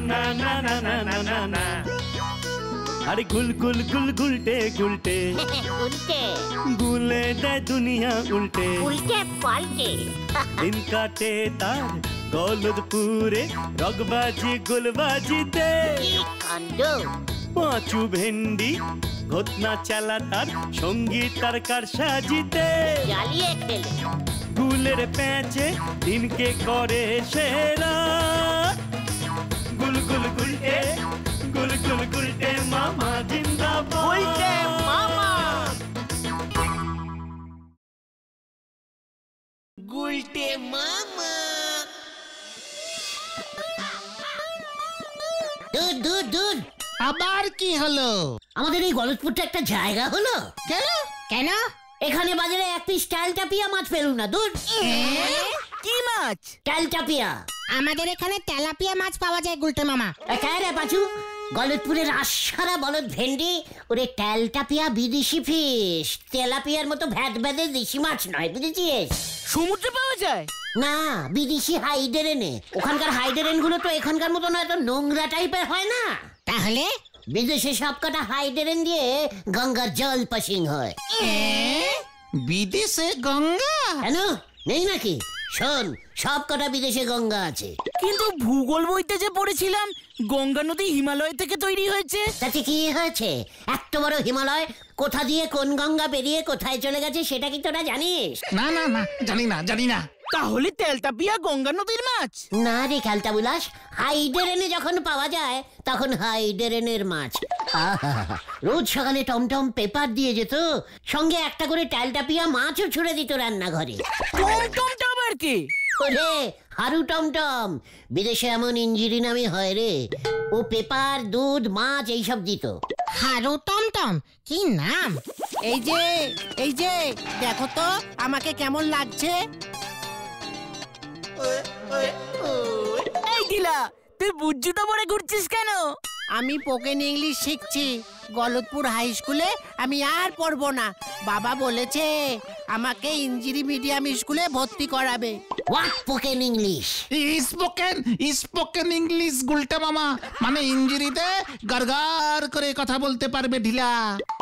না না না না না না না। আরে গুল গুল গুল গুলটে গুলটে উল্টে গুলে দেয় দুনিয়া উল্টে উল্টে পাল্টে। দিন কাটে তার গলদপুরে রগবাজি গুলবাজিতে। কি কাণ্ড! পাঁচু ভেন্ডি ঘটনা চালা তার সঙ্গীত তার কার সাজিতে। জ্বালিয়ে খেলে গুলের প্যাঁচে দিনকে করে সেরা। গুল গুল গুলটে গুল গুল গুলটে মামা জিন্দাবাদ। উল্টে মামা। গুলটে মামা। দুধ দুধ দুধ। আবার কি হলো? আমাদের এই গলতপুরটা একটা জায়গা হলো। কেন? কেন? এখানে বাজারে এক পিস টালটাপিয়া মাছ পেলুম না। দুধ। কি মাছ? টালটাপিয়া। আমাদের এখানে তেলাপিয়া মাছ পাওয়া যায় গুলটে মামা। একাই রে পাচু, গলতপুরের আশারা বলদ ভেন্ডি ওরে টালটাপিয়া বিদেশি ফিশ। তেলাপিয়ার মতো ভ্যাট ভ্যাদে দেশি মাছ নয়, বুঝেছিস? সমুদ্রে পাওয়া যায় না, বিদেশি হাইডেরেনে। ওখানকার হাইডেরেন গুলো তো এখানকার মতো নয়, তো নোংরা টাইপের হয় না। তাহলে বিদেশে সব কটা হাইডেরেন দিয়ে গঙ্গার জল পাসিং হয়। বিদেশে গঙ্গা? কেন নেই নাকি? শোন, সব কটা বিদেশে গঙ্গা আছে। কিন্তু ভূগোল বইতে যে পড়েছিলাম গঙ্গা নদী হিমালয় থেকে তৈরি হয়েছে। তাতে কি হয়েছে? এত বড় হিমালয় কোথা দিয়ে কোন গঙ্গা বেরিয়ে কোথায় চলে গেছে সেটা কি তোরা জানিস? না না না, জানি না। তাহলে তেলটাপিয়া গঙ্গা নদীর মাছ? না রে খেলতা বুলাস, হাইডেরেনে যখন পাওয়া যায় তখন হাইডেরেনের মাছ। আহা, রোজ সকালে টমটম পেপার দিয়ে যেত, সঙ্গে একটা করে তেলটাপিয়া মাছও ছুড়ে দিত রান্নাঘরে। টমটমটা আবার কি? ওরে হারু টমটম, বিদেশে এমন ইঞ্জিরি নামে হয় রে। ও পেপার, দুধ, মাছ এইসব দিত। হারু টমটম কি নাম! এই যে দেখো তো আমাকে কেমন লাগছে। এই দিলা, তুই বুঝজুতো পরে ঘুরছিস কেন? আমি স্পোকেন ইংলিশ শিখছি। গলতপুর হাই স্কুলে আমি আর পড়বো না। বাবা বলেছে আমাকে ইঞ্জিরি মিডিয়াম স্কুলে ভর্তি করাবে। What spoken English? Spoken English গুলটা মামা, মানে ইঞ্জিরিতে গারগার করে কথা বলতে পারবে ঢিলা।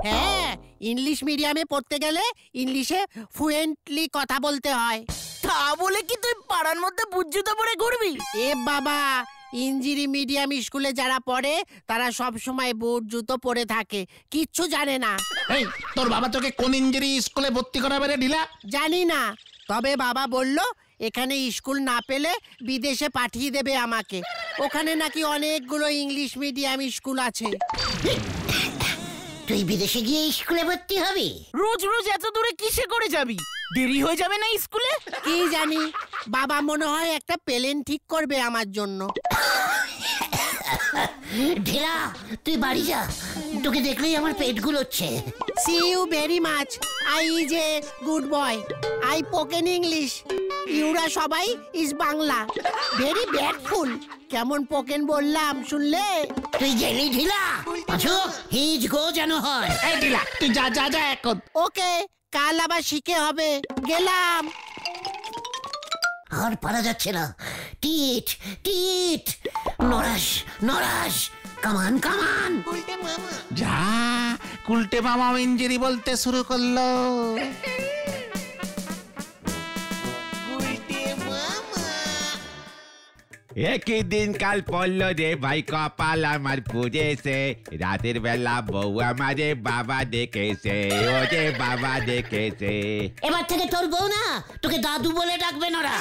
হ্যাঁ, ইংলিশ মিডিয়ামে পড়তে গেলে ইংলিশে ফ্লুয়েন্টলি কথা বলতে হয়। তা বলে কি তুই পাড়ার মধ্যে বুঝজুতো পরে ঘুরবি? এ বাবা, ইঞ্জিরি মিডিয়াম স্কুলে যারা পড়ে তারা সব সময় বুট জুতো পরে থাকে, কিচ্ছু জানে না। এই তোর বাবা তোকে কোন ইঞ্জিরি স্কুলে ভর্তি করাবে রে ঢিলা? জানি না, তবে বাবা বলল এখানে স্কুল না পেলে বিদেশে পাঠিয়ে দেবে আমাকে। ওখানে নাকি অনেকগুলো ইংলিশ মিডিয়াম স্কুল আছে। তুই বিদেশে গিয়ে স্কুলে ভর্তি হবি? রোজ রোজ এত দূরে কিসে করে যাবি? দেরি হয়ে যাবে না স্কুলে? কি জানি, বাবা মনে হয় একটা প্লেন ঠিক করবে আমার জন্য। ঢিলা, তুই বাড়ি যা, তোকে দেখলেই আমার পেট গুলোচ্ছে। See you very much. I is a good boy. I spoken English. ইউরা সবাই ইজ বাংলা। ভেরি ব্যাডফুল। কেমন স্পোকেন বললাম শুনলে? তুই গেলি ঢিলা? আচ্ছা, হিজ গো যেন হয়। এই ঢিলা, তুই যা এখন। ওকে, কাল আবার শিখে হবে। গেলাম। আর পারা যাচ্ছে না। টিট টিট, নরাস নরাস, কামান কামান। যা, গুলটে মামা ইঞ্জিরি বলতে শুরু করলো। একই দিন কাল পড়লো রে ভাই কপাল আমার পুড়েছে, রাতের বেলা বউ আমারে বাবা দেখেছে, ও যে বাবা দেখেছে। এবার থেকে তোর বউ না, তোকে দাদু বলে ডাকবে নরা।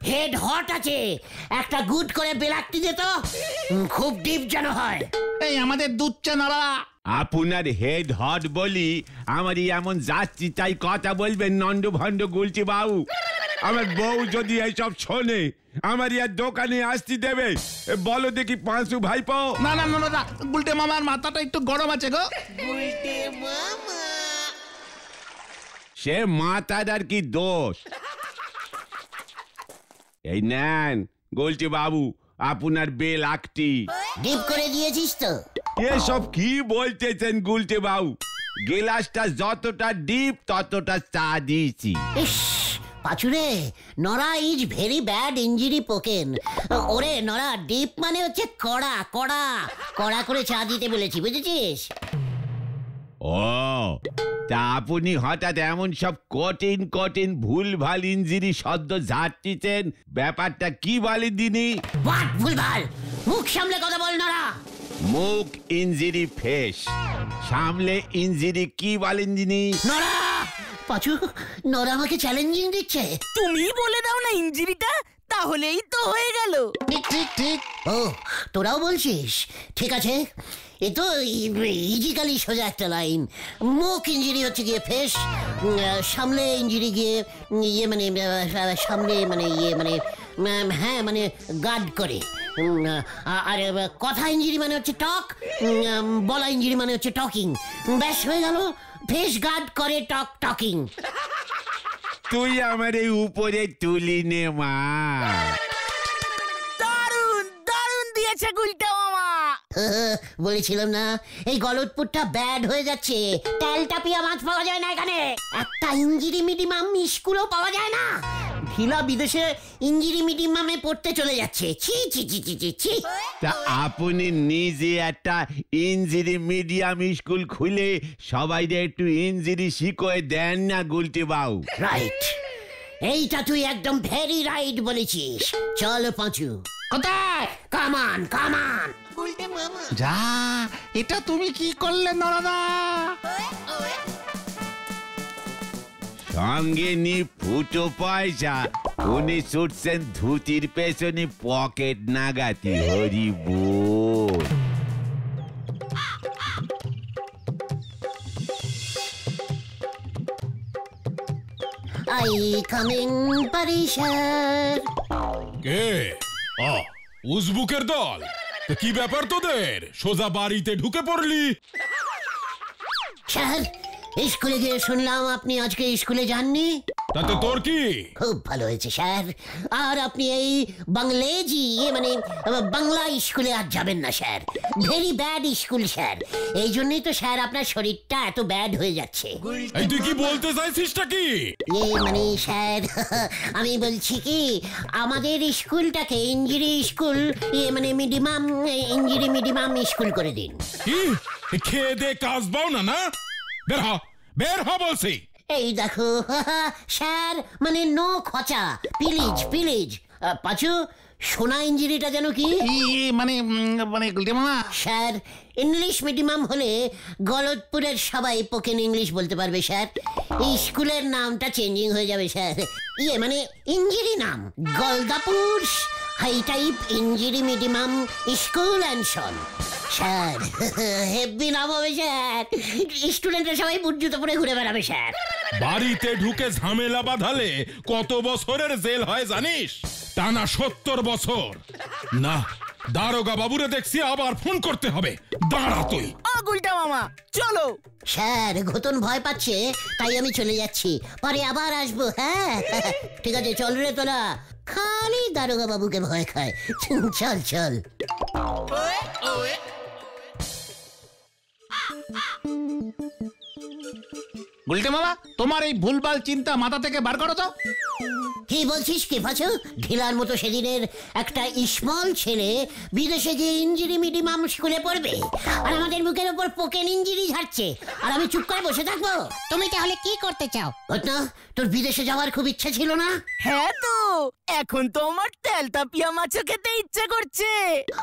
হেড হট আছে, একটা গুড করে বেলাক্তি দে তো, খুব ডিপ যেন হয়। এই আমাদের দুধ চা নড়া। আপনার হেড হট বলি আমারই এমন যাচ্ছি তাই কথা বলবেন নন্দ ভন্ড গুলছি বাবু। আমার বউ যদি এইসব শোনে আমার ইয়ার দোকানে আসতে দেবে? বলো দেখি পাঁচু ভাইপো। না না না না, গুলটে মামার মাথাটা একটু গরম আছে গো। সে মাথার আর কি দোষ। এই নেন বলছি বাবু, আপনার বেল আকটি। ডিপ করে দিয়েছিস তো? এসব কি বলতেছেন গুলটে বাবু? গেলাসটা যতটা ডিপ ততটা চা দিয়েছি। ইস, পাচুরে, নরা ইজ ভেরি ব্যাড ইঞ্জুরি পোকেন। ওরে নরা, ডিপ মানে হচ্ছে কড়া কড়া কড়া করে চা দিতে বলেছি, বুঝেছিস? ও, তা আপনি হঠাৎ এমন সব কঠিন কঠিন ভুলভাল ইঞ্জিরি শব্দ ঝাড়তেছেন, ব্যাপারটা কি বলেন দিনি? হোয়াট ভুলভাল? মুখ সামলে কথা বল নরা। মুখ ইঞ্জিরি ফেস, সামলে ইঞ্জিরি কি বলেন দিনি? নরা, পাচু, নরা আমাকে চ্যালেঞ্জিং দিচ্ছে। তুমি বলে দাও না ইঞ্জিরিটা, তাহলেই তো হয়ে গেল। ঠিক ঠিক ঠিক। ও, তোরাও বলছিস? ঠিক আছে, এ তো ইজিক্যালি সোজা একটা লাইন। মুখ ইঞ্জুরি হচ্ছে গিয়ে ফেস, সামলে ইঞ্জুরি গিয়ে ইয়ে মানে সামনে মানে ইয়ে মানে হ্যাঁ মানে গার্ড করে। আর কথা ইঞ্জুরি মানে হচ্ছে টক, বলা ইঞ্জুরি মানে হচ্ছে টকিং। ব্যাস হয়ে গেল, ফেস গার্ড করে টক টকিং। তুই আমার এই উপরে তুলি নে মা। দারুণ দারুণ দিয়েছে গুলটা মামা। বলেছিলাম না এই গলতপুরটা ব্যাড হয়ে যাচ্ছে। তেলটাপিয়া মাছ পাওয়া যায় না এখানে, একটা ইঞ্জিরি মিডিয়াম স্কুলও পাওয়া যায় না। ঢিলা বিদেশে ইঞ্জিরি মিডিয়ামে পড়তে চলে যাচ্ছে। ছি ছি ছি ছি ছি ছি। তা আপনি নিজে একটা ইঞ্জিরি মিডিয়াম স্কুল খুলে সবাইকে একটু ইঞ্জিরি শিখে দেন না গুলটি বাউ। রাইট, এইটা তুই একদম ভেরি রাইট বলেছিস। চল পাঁচু। কোথায়? কামান কামান। যা, এটা তুমি কি করলে নরদা? সঙ্গে নি ফুটো পয়সা, উনি ছুটছেন ধুতির পেছনে পকেট নাগাতি। হরি বল। আই কামিং পরিশার। কে? উজবুকের দল? তো কি ব্যাপার তোদের? সোজা বাড়িতে ঢুকে পড়লি? স্যার, স্কুলে গিয়ে শুনলাম আপনি আজকে স্কুলে যাননি। তাতে তোর কি? খুব ভালো হয়েছে স্যার। আর আপনি এই বাংলাজি মানে বাংলা স্কুলে আর যাবেন না sir. Very bad school sir. এই জন্যই তো স্যার আপনার শরীরটা এত ব্যাড হয়ে যাচ্ছে। এই তুই কি বলতে চাইছিসটা কি? মানে স্যার, আমি বলছি কি, আমাদের স্কুলটাকে ইঞ্জিরি স্কুল মানে মিডিয়াম ইঞ্জিরি মিডিয়াম স্কুল করে দিন। কি খেয়ে দে কাজ পাও না? না, বের হ, বের হ বলছি। এই দেখো স্যার, মানে নো খচা, প্লিজ প্লিজ। পাচু, সোনা ইঞ্জিরিটা যেন কি? মানে মানে গুলটে মামা, স্যার, ইংলিশ মিডিয়াম হলে গলতপুরের সবাই পোকেন ইংলিশ বলতে পারবে স্যার। এই স্কুলের নামটা চেঞ্জিং হয়ে যাবে স্যার। মানে ইঞ্জিরি নাম গলদাপুর হাই টাইপ ইঞ্জিরি medium school and son. Sir, heavy নাম হবে স্যার। স্টুডেন্টরা সবাই বুট জুতো পরে ঘুরে বেড়াবে স্যার। বাড়িতে ঢুকে ঝামেলা বাঁধালে কত বছরের জেল হয় জানিস? টানা 70 বছর। না, দারোগা বাবুরে দেখছি আবার ফোন করতে হবে। দাঁড়া তুই। ও গুলটা মামা, চলো। স্যার, ঘটন ভয় পাচ্ছে, তাই আমি চলে যাচ্ছি, পরে আবার আসবো। হ্যাঁ ঠিক আছে, চল রে তোরা। খালি দারোগা বাবুকে ভয় খায়। চল চল। গুলটে মামা, তোমার এই ভুলভাল চিন্তা মাথা থেকে বার করো তো। কি বলছিস কি পাচু? ঢিলার মতো সেদিনের একটা স্মল ছেলে বিদেশে গিয়ে ইঞ্জিরি মিডিয়াম স্কুলে পড়বে, আর আমাদের মুখের উপর পোকেন ইঞ্জিরি ঝাড়ছে, আর আমি চুপ করে বসে থাকবো? তুমি তাহলে কি করতে চাও? ঘটনা, তোর বিদেশে যাওয়ার খুব ইচ্ছা ছিল না? হ্যাঁ তো, এখন তো আমার তেলটাপিয়া মাছও খেতে ইচ্ছে করছে।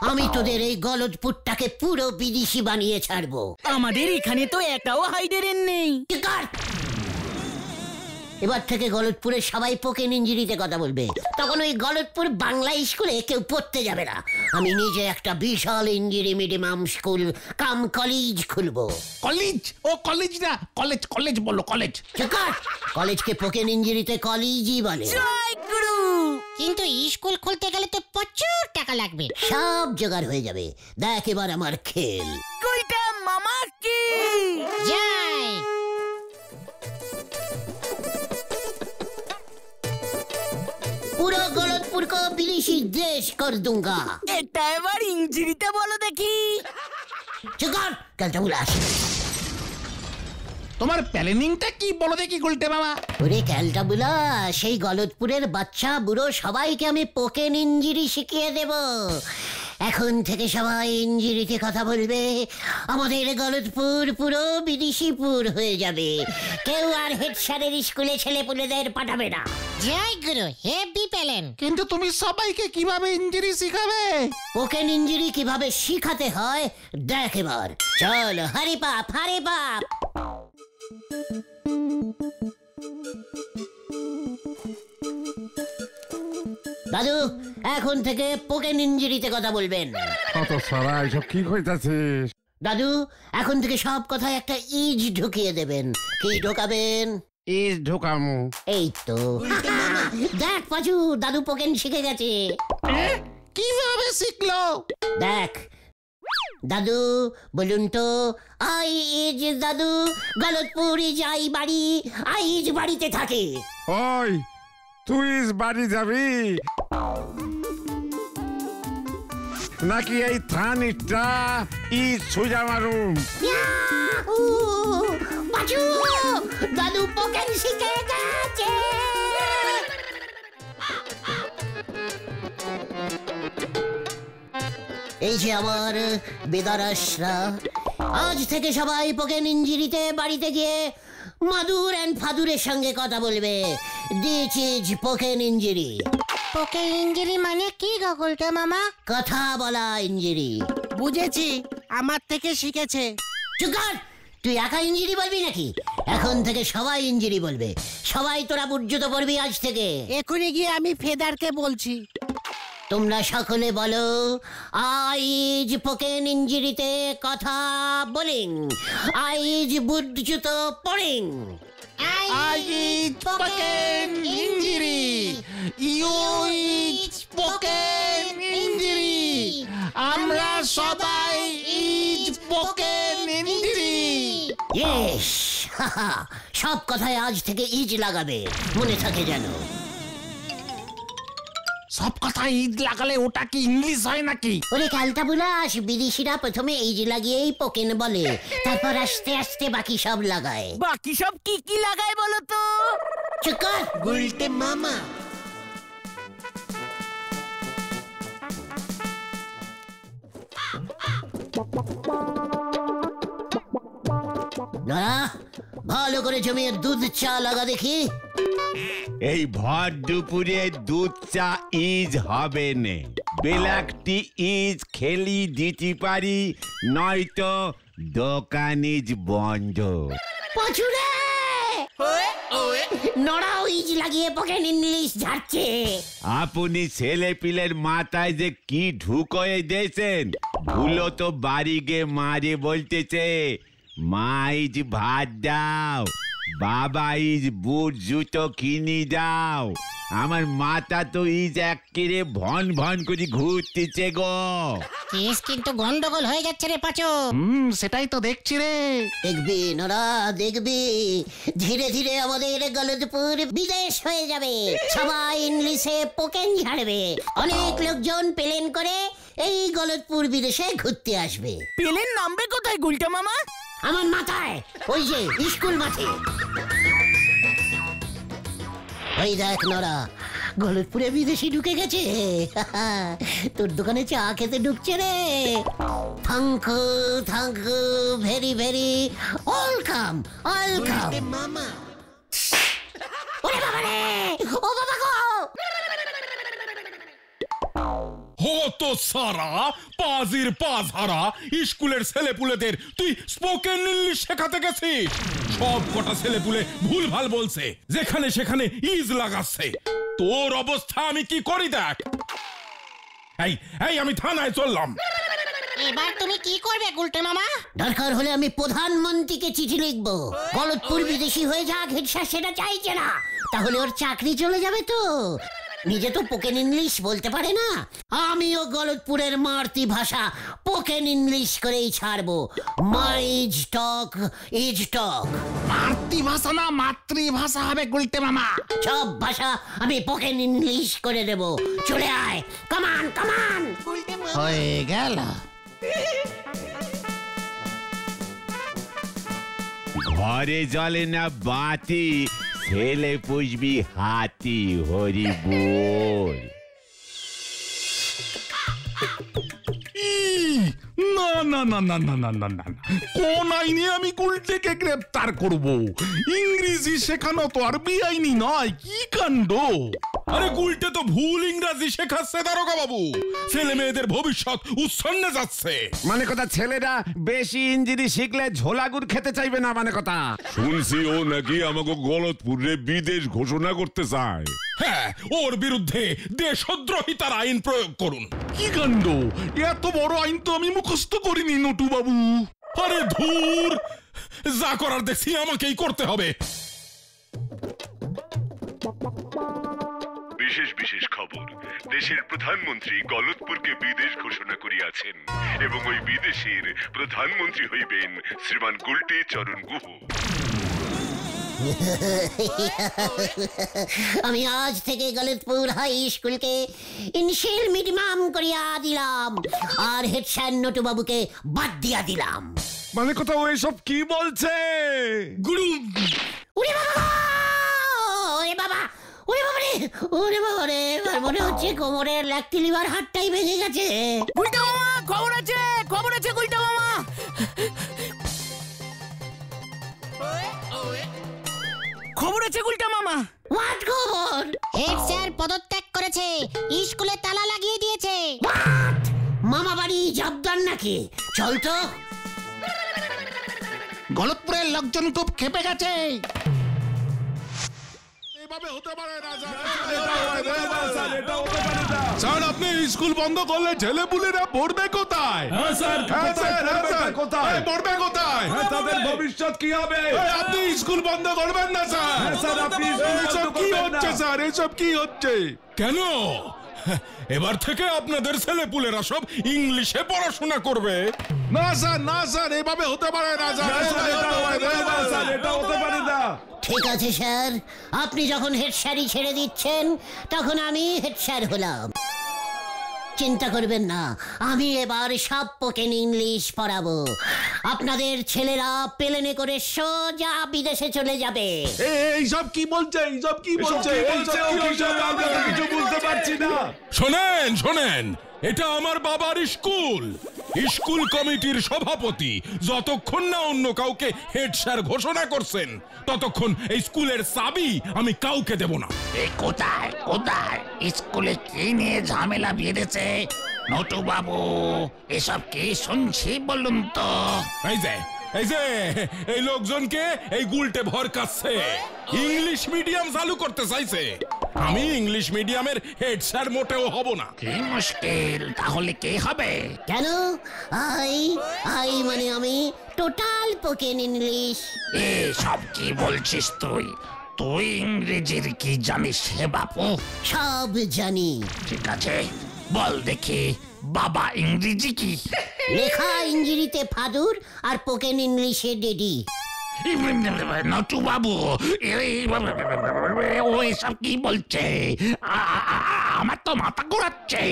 আমি তোদের এই গলতপুরটাকে পুরো বিদেশি বানিয়ে ছাড়বো। আমাদের এখানে তো একটাও হাইডেরেন নেই। কি কর? এবার থেকে গলতপুরের সবাই পোকেন ইঞ্জিরিতে কথা বলবে। তখন ওই গলতপুর বাংলা স্কুলে কেউ পড়তে যাবে না। আমি নিজে একটা বিশাল ইঞ্জিরি মিডিয়াম স্কুল কাম কলেজ খুলবো। কলেজ? ও কলেজ না, কলেজ, কলেজ বলো, কলেজ। কলেজকে পোকেন ইঞ্জিরিতে কলেজই বলে। জয় গুরু। কিন্তু স্কুল খুলতে গেলে তো প্রচুর টাকা লাগবে। সব জোগাড় হয়ে যাবে, দেখ এবার আমার খেল। গুলটা মামা কি যাই। পুরো গলতপুর को বিদেশি দেশ कर दूंगा। এটা এবার ইঞ্জিরিতে বলো দেখি। চুকার, কালটা উলাস। তোমার প্ল্যানিংটা কি বলো দেখি গুলটে মামা। ওরে ক্যালটা বুলা, সেই গলতপুরের বাচ্চা বুড়ো সবাইকে আমি পোকেন ইঞ্জিরি শিখিয়ে দেব। এখন থেকে সবাই ইঞ্জিরিতে কথা বলবে। আমাদের গলতপুর পুরো বিদেশিপুর হয়ে যাবে। কেউ আর হেড স্যারের স্কুলে ছেলেপুলেদের পাঠাবে না। জয় গুরু, হেভি প্যালেন। কিন্তু তুমি সবাইকে কিভাবে ইঞ্জিরি শিখাবে? পোকেন ইঞ্জিরি কিভাবে শিখাতে হয় দেখ এবার। চল হারি পাপ, হারি পাপ। দাদু, এখন থেকে পোকেন ইঞ্জিরিতে কথা বলবেন। কত সারা এসব কি কইতাছিস? দাদু, এখন থেকে সব কথায় একটা ইজ ঢুকিয়ে দেবেন। কি ঢোকাবেন? ইস ঢোকামু। এই তো দেখ পাচু, দাদু পোকেন শিখে গেছে। কিভাবে শিখলো? দেখ দাদু, বলুন তো, আই ইজ দাদু, গলতপুর ইজ আই বাড়ি, আই ইজ বাড়িতে থাকে। ওই তুই বাড়ি যাবি নাকি এই থানিটা ইস সোজা মারুম? ইয়াহু! পাচু, দাদু পোকেন শিখে গেছে। এই যে আমার বেদারাসরা, আজ থেকে সবাই পোকেন ইঞ্জিরিতে বাড়িতে গিয়ে মাদুর এন্ড ফাদুরের সঙ্গে কথা বলবে। This is পোকেন ইঞ্জিরি। পোকেন ইঞ্জিরি মানে কি গো গুলটে মামা? কথা বলা ইঞ্জিরি। বুঝেছি, আমার থেকে শিখেছে। চুপ কর, তুই একা ইঞ্জিরি বলবি নাকি? এখন থেকে সবাই ইঞ্জিরি বলবে। সবাই তোরা বুঝতে পারবি আজ থেকে। এখনই গিয়ে আমি ফেদারকে বলছি। তোমরা সকলে বলো, আইজ পোকেন ইঞ্জিরিতে কথা বলিং, আইজ বুদ্ধুত পড়িং। I eat spoken injury. You eat spoken injury. আমরা সবাই eat spoken injury. ইয়েস, সব কথায় আজ থেকে ইজ লাগাবে, মনে থাকে যেন। সব কথা ঈদ লাগালে ওটা কি ইংলিশ হয় নাকি? ওরে ক্যালটা বুলাস, বিদেশিরা প্রথমে ইজ লাগিয়েই পোকেন বলে, তারপর আস্তে আস্তে বাকি সব লাগায়। বাকি সব কি কি লাগায় বলো তো? চুপ কর। গুলটে মামা। না, ভালো করে জমিয়ে দুধ চা লাগা দেখি। এই ভর দুপুরে দুধ চা ইজ হবে নে। বেলাকটি ইজ খেলি দিতে পারি, নয়তো দোকান ইজ বন্ধ। পাচুরে নড়াও ইজ লাগিয়ে পোকেন ইংলিশ ঝাড়ছে। আপনি ছেলে পিলের মাথায় যে কি ঢুকোয় দিয়েছেন। ভুলো তো বাড়ি গে মারে বলতেছে, মা ইজ ভাত দাও, বাবা ইজ বুট জুতো কিনি দাও। আমার মাথা তো ইজ একেবারে ভন ভন করে ঘুরতেছে গো। কেস কিন্তু গন্ডগোল হয়ে যাচ্ছে রে পাচু। সেটাই তো দেখছি রে। দেখবি নরা, দেখবি ধীরে ধীরে আমাদের গলতপুর বিদেশ হয়ে যাবে। সবাই ইংলিশে পোকেন ঝাড়বে। অনেক লোকজন প্লেন করে এই গলতপুর বিদেশে ঘুরতে আসবে। পেলেন নামবে কোথায় গুলটে মামা? আমার মাথায়, ওই যে স্কুল মাঠে। ওই দেখ নরা, গলতপুরে বিদেশি ঢুকে গেছে। তোর দোকানে চা খেতে ঢুকছে রে। Thank you thank you, very very welcome, welcome. মামা ওরে বাবা রে, ও বাবা গো। হতো সারা পাজির পাজ হারা স্কুলের ছেলেপুলেদের তুই স্পোকেন ইংলিশ শেখাতে গেছিস। সব কটা ছেলেপুলে ভুলভাল বলছে, যেখানে সেখানে ইজ লাগাচ্ছে। তোর অবস্থা আমি কি করি দেখ। এই এই আমি থানায় চললাম। এবার তুমি কি করবে গুলটে মামা? দরকার হলে আমি প্রধানমন্ত্রীকে চিঠি লিখবো। গলতপুর বিদেশি হয়ে যাক, হেডস্যার সেটা চাইছে না। তাহলে ওর চাকরি চলে যাবে তো। নিজে তো পোকেন ইংলিশ বলতে পারে না, আমিও গলতপুরের মাতৃভাষা পোকেন ইংলিশ করেই ছাড়বো। মাইজ টক ইজ টক। মাতৃভাষা না মাতৃভাষা হবে গুলটে মামা। সব ভাষা আমি পোকেন ইংলিশ করে দেব। চলে আয়, কামান কামান। হয়ে গেল। ঘরে জ্বলে না বাতি, ছেলে পুষবি হাতি, হরি বল। না না না না না না না না, কোন আইনে আমি গুলটেকে গ্রেপ্তার করব? ইংরেজি শেখানো তো আর বেআইনি নয়, কি কাণ্ড! আরে গুলটে তো ভুল ইংরেজি শেখাচ্ছে দারোগা বাবু, ছেলে মেয়েদের ভবিষ্যৎ উচ্ছন্নে যাচ্ছে। মানে কথা ছেলেরা বেশি ইঞ্জিনি শিখলে ঝোলাগুড় খেতে চাইবে না, মানে কথা। শুনছি ও নাকি আমাকে গলতপুরে বিদেশ ঘোষণা করতে চায়। হ্যাঁ, ওর বিরুদ্ধে দেশদ্রোহিতার আইন প্রয়োগ করুন। কি কাণ্ড! এত বড় আইন তো আমি মুখস্থ করিনি নটু বাবু। আরে ধুর, যা করার দেখছি আমাকেই করতে হবে। বিশেষ বিশেষ খবর, দেশের প্রধানমন্ত্রী গলতপুরকে বিদেশ ঘোষণা করিয়াছেন এবং ওই বিদেশের প্রধানমন্ত্রী হইবেন শ্রীমান গুলটে চরণ গুহ। আমি আজ থেকে গলতপুর হাই স্কুলকে ইংলিশ মিডিয়াম করিয়া দিলাম, আর হেড স্যার নটু বাবুকে বাদ দিয়া দিলাম। মানে কথা ও এসব কি বলছে? গুরু, ওরে বাবা, ওরে বাবা, ওরে বাবা রে, ওরে বাবা রে, এবার মনে হচ্ছে কোমরের লাকটি লিভার হাতটাই ভেঙে গেছে। গুলটা মামা, খবর আছে, খবর আছে গুলটা মামা। খবর আছে গুলটা মামা। হোয়াট খবর? হেড স্যার পদত্যাগ করেছে, স্কুলে তালা লাগিয়ে দিয়েছে। মামা বাড়ি জব্দার নাকি? চল তো। গলতপুরের লোকজন খুব খেপে গেছে। স্যার, আপনি স্কুল বন্ধ করলে ছেলেপুলেরা পড়বে কোথায়? কোথায় পড়বে কোথায়? তাদের ভবিষ্যৎ কি হবে? আপনি স্কুল বন্ধ করবেন না স্যার। এসব কি হচ্ছে স্যার? এসব কি হচ্ছে? কেন? এবার থেকে আপনাদের ছেলেপুলেরা সব ইংলিশে পড়াশোনা করবে। না স্যার, না স্যার, এভাবে হতে পারে না স্যার। এটা হতে পারে না। ঠিক আছে স্যার, আপনি যখন হেড স্যারই ছেড়ে দিচ্ছেন তখন আমি হেড স্যার হলাম। চিন্তা করবেন না, আমি এবার সব স্পোকেন ইংলিশ পড়াবো। আপনাদের ছেলেরা প্লেনে করে সোজা বিদেশে চলে যাবে। এইসব কি বলছে? এইসব কি বলছে? কিছু বুঝতে পারছি না। শোনেন শোনেন, এটা আমার বাবার স্কুল। স্কুল কমিটির সভাপতি যতক্ষণ না অন্য কাউকে হেড স্যার ঘোষণা করছেন ততক্ষণ এই স্কুলের চাবি আমি কাউকে দেব না। কোথায় কোথায় স্কুলে কি নিয়ে ঝামেলা বেঁধেছে নটু বাবু? এসব কি শুনছি বলুন তো? এই যে এই লোকজনকে এই গুলটে ভরকাচ্ছে, ইংলিশ মিডিয়াম চালু করতে চাইছে। আমি ইংলিশ মিডিয়ামের হেড স্যার মোটেও হব না। কি মুশকিল, তাহলে কে হবে? কেন? আই মানে আমি টোটাল স্পোকেন ইংলিশ। সব কি বলছিস তুই? তুই ইংরেজির কি জানিস হে বাপু? সব জানি। ঠিক আছে, বল দেখি বাবা ইংরেজি কি? লেখা ইংরেজিতে ফাদুর আর স্পোকেন ইংলিশে ডেডি। নটু বাবু, ও এসব কি বলছে? আমার তো মাথা ঘোরাচ্ছে।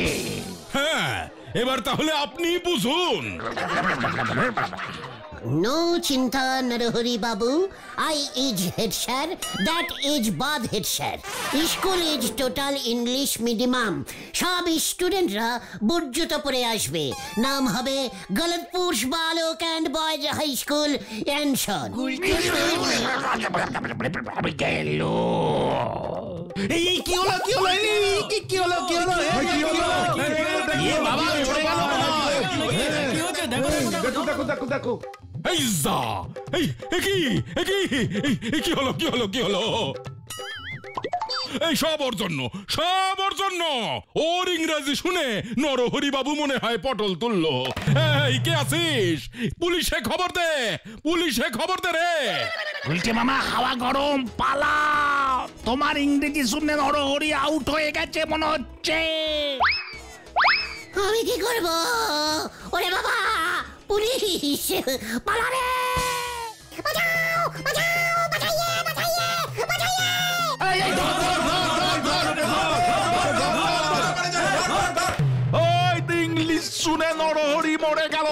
হ্যাঁ, এবার তাহলে আপনি বুঝুন। নো চিন্তা নরহরি বাবু, I is head sir, that is bad head sir. School is total English medium. সব স্টুডেন্টরা বুর্জুত পরে আসবে। নাম হবে গলতপুর বালক অ্যান্ড বয়েজ হাই স্কুল অ্যানসন। এই কি হলো, কি হলো, কি হলো, কি হলো? বাবা চলে গেল। দেখো দেখো। এই যা, কি হলো, কি হলো, কি হলো? এই সব ওর জন্য, সব ওর জন্য। ওর ইংরেজি শুনে নরহরি বাবু মনে হয় পটল তুললো। এই কে আছিস? পুলিশে খবর দে, পুলিশে খবর দে রে। বলছে মামা, হাওয়া গরম, পালা। তোমার ইংরেজি শুনে নরহরি আউট হয়ে গেছে মনে হচ্ছে। আমি কি করব? ওরে বাবা, পুলিশ পালা রে! বাঁচাও, বাঁচাও, বাঁচাইয়ে, বাঁচাইয়ে, বাঁচাইয়ে! ওই ইংলিশ শুনে নরহরি মরে গেল,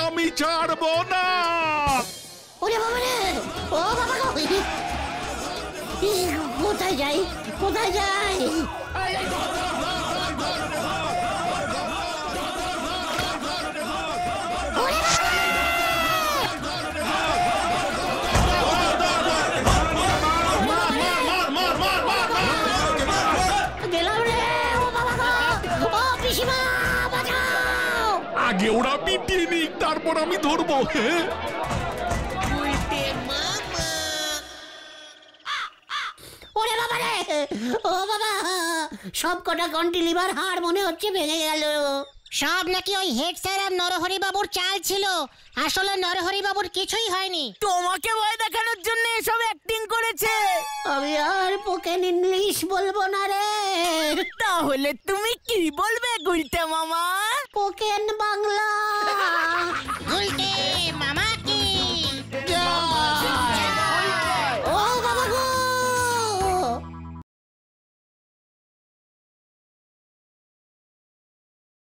আমি ছাড়বো না। ওরে ওরে বাবা রে, ও বাবা গো, কোথায় যাই কোথায় যাই? গেলাম রে, ও বাবা গো, ও পিসিমা বাঁচাও! আগে ওরা পিটিয়ে নিক, তারপর আমি ধরবো। ওরে বাবা রে, ও বাবা, সব কটা কন্টিলিভার হাড় মনে হচ্ছে ভেঙে গেল। সব নাকি ওই হেড স্যার আর নরহরি বাবুর চাল ছিল, আসলে নরহরি বাবুর কিছুই হয়নি। তোমাকে ভয় দেখানোর জন্য এসব অ্যাক্টিং করেছে। আমি আর পোকেন ইংলিশ বলবো না রে। তাহলে তুমি কি বলবে গুলটে